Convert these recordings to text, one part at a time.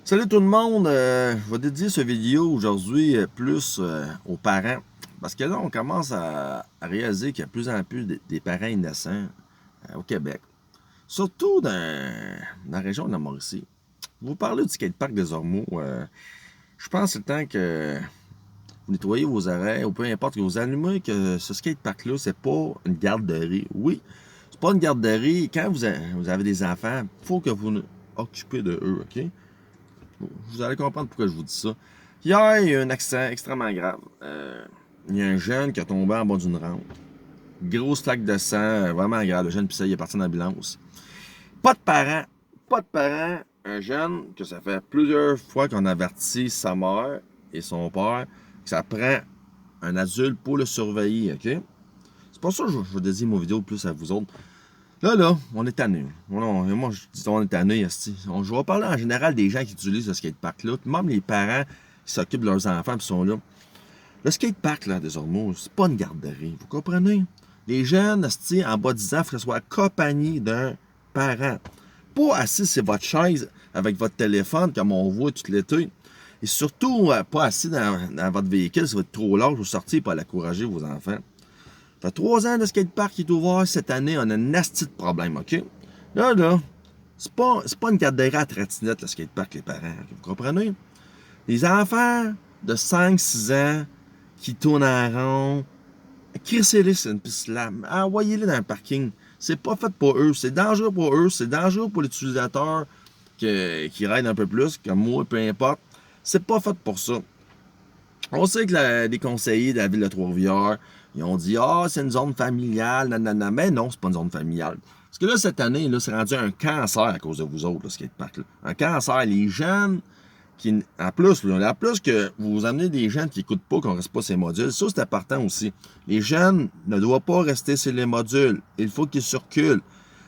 Salut tout le monde, je vais dédier cette vidéo aujourd'hui plus aux parents. Parce que là, on commence à réaliser qu'il y a de plus en plus des parents innocents au Québec. Surtout dans la région de la Mauricie. Je vais vous parler du skatepark des Ormeaux. Je pense que c'est le temps que vous nettoyez vos oreilles, ou peu importe, que vous allumez que ce skatepark-là, c'est pas une garderie. Oui, c'est pas une garderie. Quand vous avez des enfants, il faut que vous occupez de eux, OK? Vous allez comprendre pourquoi je vous dis ça. Hier, il y a eu un accident extrêmement grave. Il y a un jeune qui a tombé en bas d'une rampe. Grosse flaque de sang, vraiment grave. Le jeune, puis ça, il est parti en ambulance. Pas de parents. Pas de parents. Un jeune que ça fait plusieurs fois qu'on avertit sa mère et son père que ça prend un adulte pour le surveiller, OK? C'est pour ça que je vais dédier mon vidéo plus à vous autres. Là, on est tanné. Moi, je dis on est tanné. Je vais parler en général des gens qui utilisent ce skatepark-là. Même les parents qui s'occupent de leurs enfants et sont là. Le skatepark, là, désormais, c'est pas une garderie. Vous comprenez? Les jeunes, en bas de 10 ans, il faut qu'ils soient accompagnés d'un parent. Pas assis sur votre chaise avec votre téléphone, comme on voit tout l'été. Et surtout, pas assis dans votre véhicule, ça va être trop large, vous sortir pour aller encourager vos enfants. Ça fait 3 ans, le skatepark qui est ouvert cette année, on a un asti de problème, OK? Là, c'est pas une garderie à trottinette, le skatepark, les parents. Vous comprenez? Les enfants de 5-6 ans qui tournent en rond, crissez-les sur une piste là, envoyez-les dans un parking. C'est pas fait pour eux. C'est dangereux pour eux. C'est dangereux pour l'utilisateur qui ride un peu plus, comme moi, peu importe. C'est pas fait pour ça. On sait que les conseillers de la ville de Trois-Rivières, ils ont dit ah, c'est une zone familiale, nanana. Mais non, c'est pas une zone familiale. Parce que là, cette année, là, c'est rendu un cancer à cause de vous autres, le skatepark. Là. Un cancer. Les jeunes en plus que vous amenez des jeunes qui n'écoutent pas, qu'on ne reste pas ces modules, ça, c'est important aussi. Les jeunes ne doivent pas rester sur les modules. Il faut qu'ils circulent.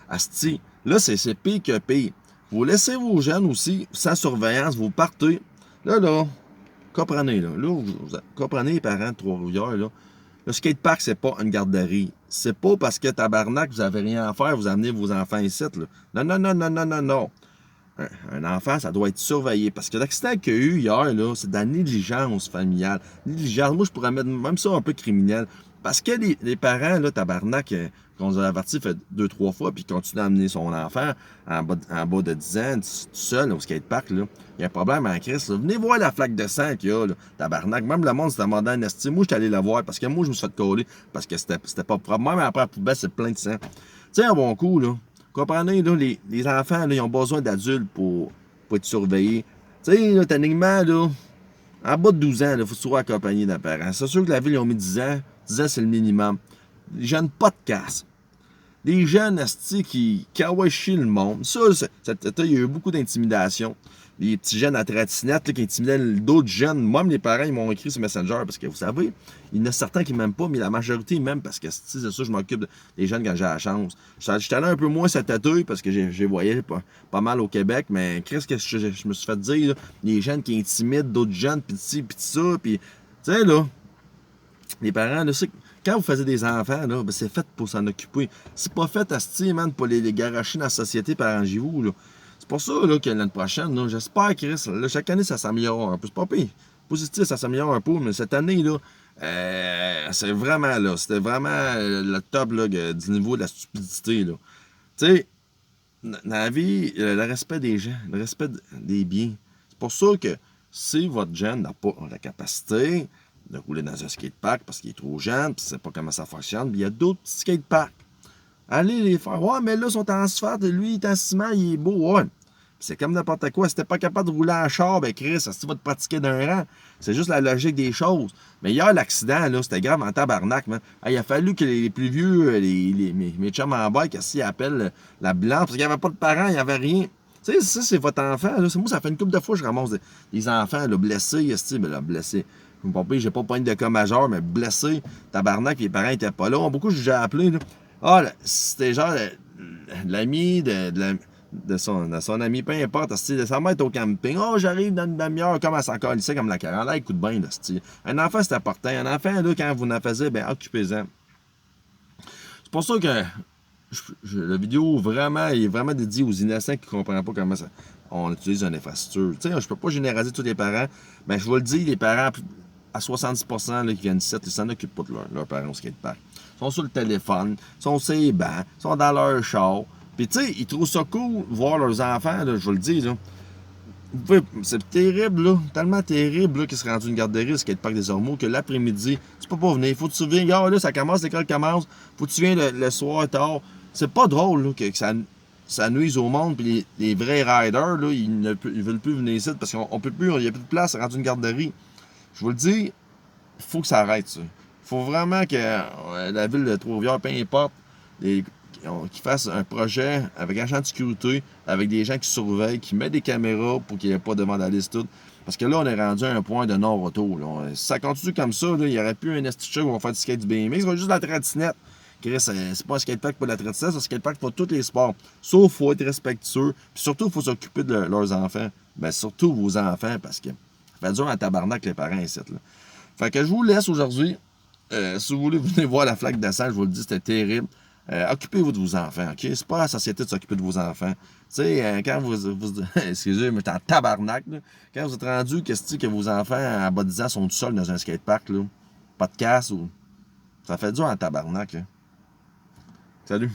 Asti, là, c'est pire que pire. Vous laissez vos jeunes aussi sans surveillance, vous partez. Là, comprenez, vous comprenez les parents de Trois-Rivières, là. Le skatepark, c'est pas une garderie. C'est pas parce que tabarnak, vous avez rien à faire, vous amenez vos enfants ici, là. Non, non, non, non, non, non, non. Un enfant, ça doit être surveillé. Parce que l'accident qu'il y a eu hier, là, c'est de la négligence familiale. Négligence, moi, je pourrais mettre même ça un peu criminel. Parce que les parents, là, tabarnak, qu'on nous a averti fait 2-3 fois, puis continuent d'amener son enfant en bas de 10 ans, tout seul, là, au skatepark, là. Il y a un problème en crise, là. Venez voir la flaque de sang qu'il y a, là, tabarnak. Même le monde s'est demandé en estime. Moi, je suis allé la voir, parce que moi, je me suis fait coller, parce que c'était pas propre. Même après la poubelle, c'est plein de sang. Tu sais, un bon coup, là. Comprenez, là, les enfants, là, ils ont besoin d'adultes pour être surveillés. Tu sais, là, techniquement, là, en bas de 12 ans, il faut souvent accompagner d'un parent. C'est sûr que la ville, ils ont mis 10 ans. 10 ans, c'est le minimum. Les jeunes, pas de casse. Les jeunes, asti, qui chier le monde. Ça, il y a eu beaucoup d'intimidation. Les petits jeunes à trottinette là, qui intimidaient d'autres jeunes. Moi, les parents, ils m'ont écrit sur Messenger parce que vous savez, il y en a certains qui m'aiment pas, mais la majorité ils m'aiment parce que c'est ça, je m'occupe des jeunes quand j'ai la chance. Je suis allé un peu moins cet été parce que j'ai voyagé pas mal au Québec, mais qu'est-ce que je me suis fait dire, là, les jeunes qui intimident d'autres jeunes, pis ci, pis ça, pis tu sais, là, les parents, là, quand vous faites des enfants, là, ben, c'est fait pour s'en occuper. C'est pas fait asti, man, pour les garocher dans la société par arrangez-vous, là. C'est pour ça là, que l'année prochaine, là, j'espère, Chris, là, chaque année, ça s'améliore un peu. C'est pas pire. Positif, ça s'améliore un peu, mais cette année, là, c'est vraiment, là, c'était vraiment le top, là, du niveau de la stupidité, là. Tu sais, dans la vie, le respect des gens, le respect des biens. C'est pour ça que si votre jeune n'a pas la capacité de rouler dans un skatepark parce qu'il est trop jeune, puis ne sait pas comment ça fonctionne, il y a d'autres petits skateparks. Allez les faire. Ouais, mais là, ils sont en asphalte, lui, il est en ciment, il est beau. Ouais. C'est comme n'importe quoi. Si t'es pas capable de rouler en char, ben Chris, si tu vas te pratiquer d'un rang. C'est juste la logique des choses. Mais hier, l'accident, là, c'était grave en tabarnak, man. Il a fallu que les plus vieux, mes chums en bike, ils appellent l'ambulance, parce qu'il n'y avait pas de parents, il n'y avait rien. Tu sais, ça, c'est votre enfant. Là. Moi, ça fait une couple de fois que je ramasse des enfants là, blessés, ben, là, blessés. J'ai pas pointe de cas majeur, mais blessés, tabarnak, les parents étaient pas là. Beaucoup, j'ai appelé, là. Ah, c'était genre l'ami de son ami, peu importe, ça va être au camping. Oh, j'arrive dans une demi-heure, comme à s'en calisser comme la 40. Là, écoute bien, là, un enfant, c'est important. Un enfant, là, quand vous en faisiez, ben, occupez-en. C'est pour ça que la vidéo vraiment est vraiment dédiée aux innocents qui ne comprennent pas on utilise une infrastructure. Tu sais, je peux pas généraliser tous les parents, mais je vous le dis, les parents, à 70% là, qui viennent ici, ils s'en occupent pas de leurs parents au skatepark. Ils sont sur le téléphone, ils sont sur les bancs, ils sont dans leur char. Puis tu sais, ils trouvent ça cool, voir leurs enfants, là, je vous le dis, là. C'est terrible, là, tellement terrible là, qu'il serait rendu une garderie, le skatepark des Ormeaux, que l'après-midi, tu peux pas venir. Faut que tu viennes, là, ça commence, l'école commence, faut que tu viennes le soir tard. C'est pas drôle là, que ça nuise au monde, puis les vrais riders, là, ils veulent plus venir ici parce qu'on peut plus, il n'y a plus de place, c'est rendu une garderie. Je vous le dis, il faut que ça arrête, ça. Il faut vraiment que la ville de Trois-Rivières, peu importe, qu'ils fassent un projet avec un agent de sécurité, avec des gens qui surveillent, qui mettent des caméras pour qu'il n'y ait pas de vandalisme tout. Parce que là, on est rendu à un point de non-retour. Si ça continue comme ça, là, il n'y aurait plus un esticheur qui va faire du skate du BMX, ça va juste de la trottinette. C'est pas un skatepark pour la trottinette, c'est un skatepark pour tous les sports. Sauf qu'il faut être respectueux, puis surtout, il faut s'occuper de leurs enfants. Ben, surtout vos enfants, parce que ça fait dur en tabarnak les parents ici. Là. Fait que je vous laisse aujourd'hui. Si vous voulez venir voir la flaque de sang, je vous le dis, c'était terrible. Occupez-vous de vos enfants, OK? C'est pas à la société de s'occuper de vos enfants. Tu sais, quand vous excusez, mais t'es en tabarnak, là. Quand vous êtes rendu, qu'est-ce que vos enfants à bas de 10 ans sont tout seuls dans un skatepark, là? Pas de casse ou. Ça fait dur en tabarnak, là. Salut!